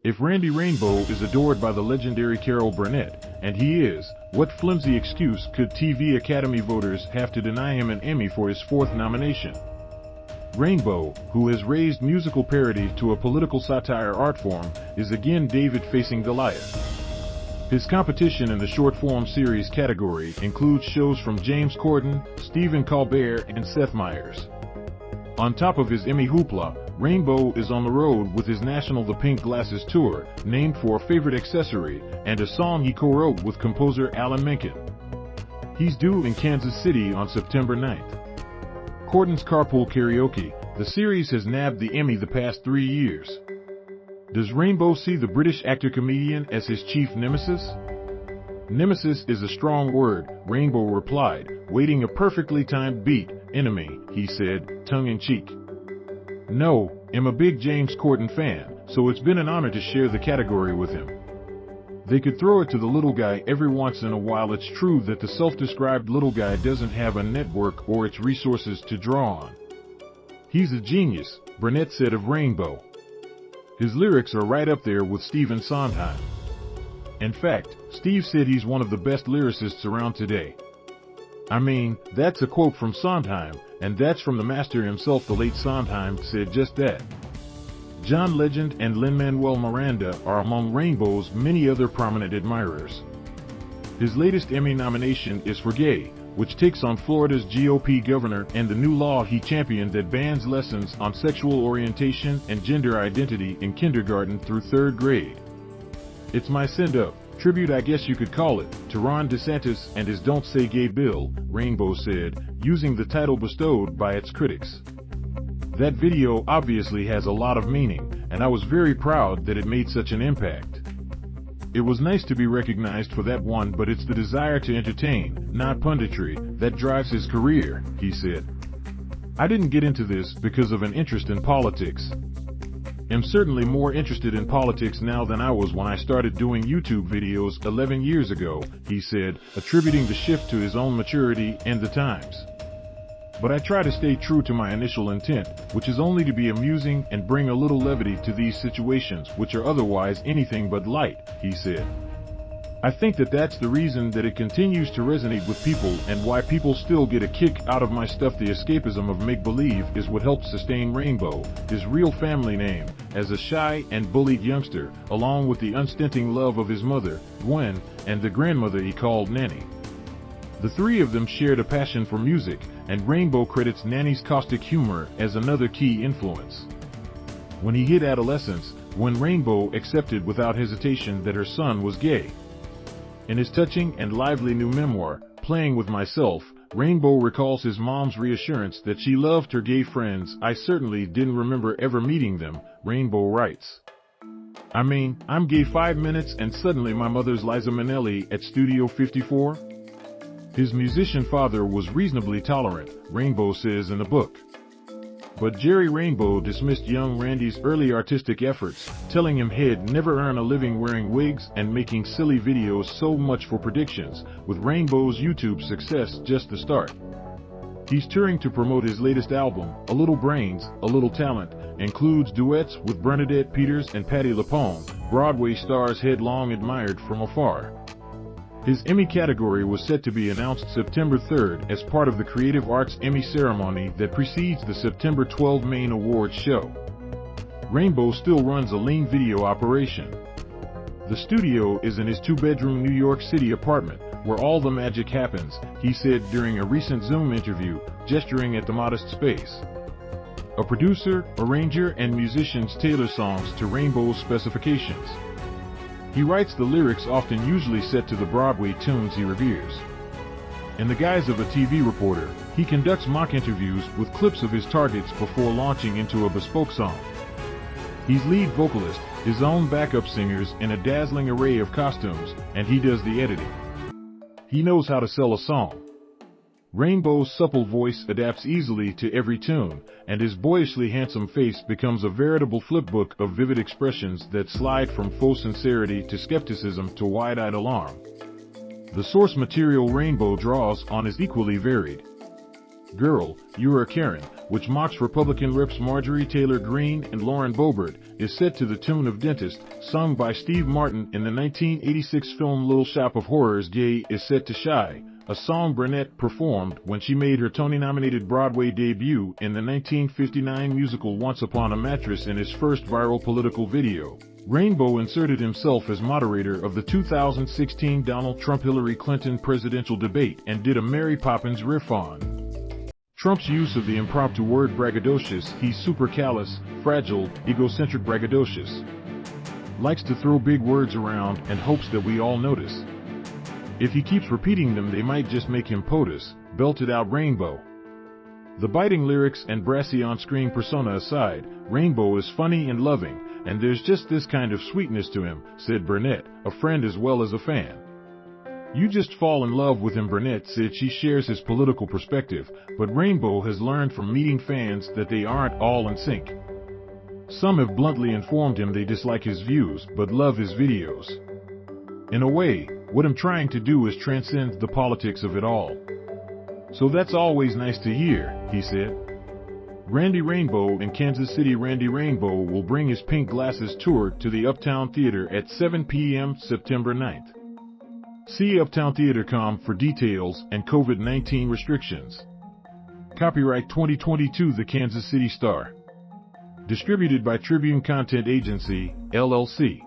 If Randy Rainbow is adored by the legendary Carol Burnett, and he is, what flimsy excuse could TV Academy voters have to deny him an Emmy for his 4th nomination? Rainbow, who has raised musical parody to a political satire art form, is again David facing Goliath. His competition in the short-form series category includes shows from James Corden, Stephen Colbert and Seth Meyers. On top of his Emmy hoopla, Rainbow is on the road with his national The Pink Glasses tour, named for a favorite accessory, and a song he co-wrote with composer Alan Menken. He's due in Kansas City on September 9th. Corden's Carpool Karaoke, the series has nabbed the Emmy the past 3 years. Does Rainbow see the British actor-comedian as his chief nemesis? Nemesis is a strong word, Rainbow replied, waiting a perfectly timed beat. Enemy, he said, tongue-in-cheek. No, I'm a big James Corden fan, so it's been an honor to share the category with him. They could throw it to the little guy every once in a while. It's true that the self-described little guy doesn't have a network or its resources to draw on. He's a genius, Burnett said of Rainbow. His lyrics are right up there with Stephen Sondheim. In fact, Steve said he's one of the best lyricists around today. I mean, that's a quote from Sondheim, and that's from the master himself. The late Sondheim said just that. Legend and Lin-Manuel Miranda are among Rainbow's many other prominent admirers. His latest Emmy nomination is for Gay, which takes on Florida's GOP governor and the new law he championed that bans lessons on sexual orientation and gender identity in kindergarten through 3rd grade. It's my send-up, tribute I guess you could call it, to Ron DeSantis and his Don't Say Gay bill, Rainbow said, using the title bestowed by its critics. That video obviously has a lot of meaning, and I was very proud that it made such an impact. It was nice to be recognized for that one, but it's the desire to entertain, not punditry, that drives his career, he said. I didn't get into this because of an interest in politics. I'm certainly more interested in politics now than I was when I started doing YouTube videos 11 years ago, he said, attributing the shift to his own maturity and the times. But I try to stay true to my initial intent, which is only to be amusing and bring a little levity to these situations which are otherwise anything but light, he said. I think that's the reason that it continues to resonate with people and why people still get a kick out of my stuff. The escapism of make-believe is what helped sustain Rainbow, his real family name, as a shy and bullied youngster, along with the unstinting love of his mother, Gwen, and the grandmother he called Nanny. The three of them shared a passion for music, and Rainbow credits Nanny's caustic humor as another key influence. When he hit adolescence, Gwen Rainbow accepted without hesitation that her son was gay. In his touching and lively new memoir, Playing with Myself, Rainbow recalls his mom's reassurance that she loved her gay friends. I certainly didn't remember ever meeting them, Rainbow writes. I mean, I'm gay 5 minutes and suddenly my mother's Liza Minnelli at Studio 54? His musician father was reasonably tolerant, Rainbow says in the book. But Gerry Rainbow dismissed young Randy's early artistic efforts, telling him he'd never earn a living wearing wigs and making silly videos. So much for predictions, with Rainbow's YouTube success just the start. He's touring to promote his latest album, A Little Brains, A Little Talent, includes duets with Bernadette Peters and Patti LuPone, Broadway stars he'd long admired from afar. His Emmy category was set to be announced September 3rd as part of the Creative Arts Emmy ceremony that precedes the September 12 main awards show. Rainbow still runs a lean video operation. The studio is in his 2-bedroom New York City apartment, where all the magic happens, he said during a recent Zoom interview, gesturing at the modest space. A producer, arranger, and musicians tailor songs to Rainbow's specifications. He writes the lyrics, often usually set to the Broadway tunes he reveres. In the guise of a TV reporter, he conducts mock interviews with clips of his targets before launching into a bespoke song. He's lead vocalist, his own backup singers in a dazzling array of costumes, and he does the editing. He knows how to sell a song. Rainbow's supple voice adapts easily to every tune, and his boyishly handsome face becomes a veritable flipbook of vivid expressions that slide from faux sincerity to skepticism to wide-eyed alarm. The source material Rainbow draws on is equally varied. Girl, You're a Karen, which mocks Republican Reps Marjorie Taylor Greene and Lauren Boebert, is set to the tune of Dentist, sung by Steve Martin in the 1986 film Little Shop of Horrors. Gay is set to Shy, a song Burnett performed when she made her Tony-nominated Broadway debut in the 1959 musical Once Upon a Mattress in his first viral political video. Rainbow inserted himself as moderator of the 2016 Donald Trump-Hillary Clinton presidential debate and did a Mary Poppins riff on Trump's use of the impromptu word braggadocious. He's super callous, fragile, egocentric braggadocious. Likes to throw big words around and hopes that we all notice. If he keeps repeating them, they might just make him POTUS, belted out Rainbow. The biting lyrics and brassy on-screen persona aside, Rainbow is funny and loving, and there's just this kind of sweetness to him, said Burnett, a friend as well as a fan. You just fall in love with him. Burnett said she shares his political perspective, but Rainbow has learned from meeting fans that they aren't all in sync. Some have bluntly informed him they dislike his views but love his videos. In a way, what I'm trying to do is transcend the politics of it all. So that's always nice to hear, he said. Randy Rainbow in Kansas City. Randy Rainbow will bring his Pink Glasses tour to the Uptown Theater at 7 p.m. September 9th. See uptowntheater.com for details and COVID-19 restrictions. Copyright 2022 The Kansas City Star. Distributed by Tribune Content Agency, LLC.